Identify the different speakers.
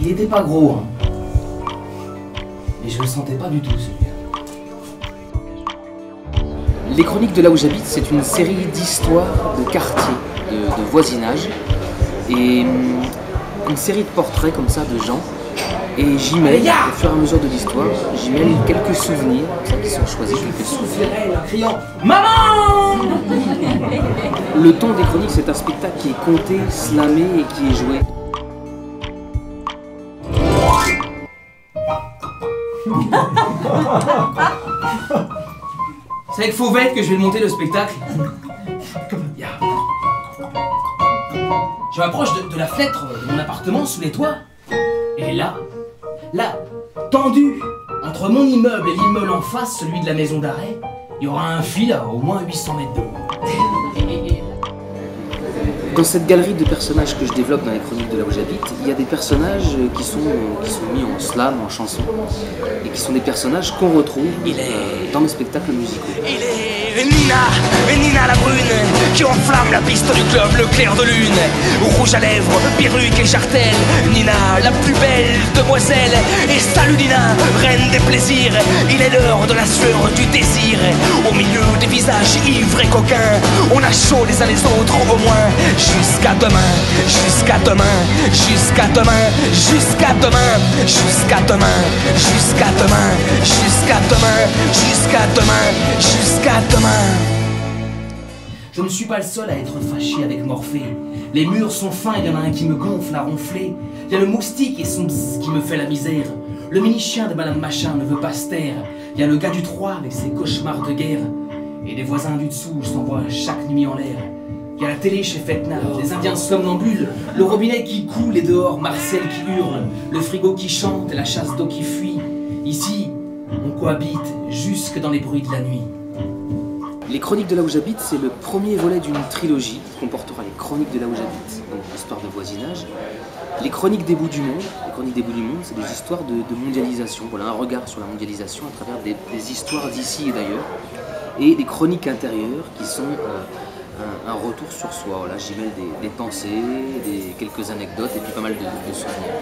Speaker 1: Il était pas gros, hein. Mais je le sentais pas du tout, celui-là. Les Chroniques de là où j'habite, c'est une série d'histoires de quartier, de voisinage, et une série de portraits comme ça de gens. Et j'y mêle, au fur et à mesure de l'histoire, j'y mêle quelques souvenirs, comme ça, qui sont choisis, quelques souvenirs. En criant « Maman !» Le ton des Chroniques, c'est un spectacle qui est conté, slamé et qui est joué. C'est avec Fauvette que je vais monter le spectacle. Je m'approche de la fenêtre de mon appartement sous les toits. Et là, tendu entre mon immeuble et l'immeuble en face, celui de la maison d'arrêt, il y aura un fil à au moins 800 mètres de haut. Dans cette galerie de personnages que je développe dans les Chroniques de là où j'habite, il y a des personnages qui sont mis en slam, en chanson, et qui sont des personnages qu'on retrouve dans mes spectacles musicaux.
Speaker 2: Il est Nina la brune, qui enflamme la piste du club, le clair de lune. Rouge à lèvres, perruque et jartelle, Nina, la plus belle demoiselle. Et salut Nina, reine des plaisirs, il est l'heure de la sueur du désir. Au milieu des visages ivres et coquins, on a chaud les uns les autres au moins. Jusqu'à demain, jusqu'à demain, jusqu'à demain, jusqu'à demain, jusqu'à demain, jusqu'à demain, jusqu'à demain, jusqu'à demain, jusqu'à demain.
Speaker 1: Je ne suis pas le seul à être fâché avec Morphée. Les murs sont fins, il y en a un qui me gonfle à ronfler. Il y a le moustique et son bzzz qui me fait la misère. Le mini-chien de Madame Machin ne veut pas se taire. Il y a le gars du 3 avec ses cauchemars de guerre. Et les voisins du dessous s'envoient chaque nuit en l'air. Il y a la télé chez Fetna, les Indiens somnambules, le robinet qui coule et dehors Marcel qui hurle, le frigo qui chante et la chasse d'eau qui fuit. Ici, on cohabite jusque dans les bruits de la nuit. Les Chroniques de là où j'habite, c'est le premier volet d'une trilogie qui comportera les Chroniques de là où j'habite, donc l'histoire de voisinage. Les Chroniques des bouts du monde, c'est des histoires de mondialisation, voilà, un regard sur la mondialisation à travers des histoires d'ici et d'ailleurs. Et les Chroniques intérieures qui sont un retour sur soi, voilà, j'y mêle des pensées, quelques anecdotes et puis pas mal de souvenirs.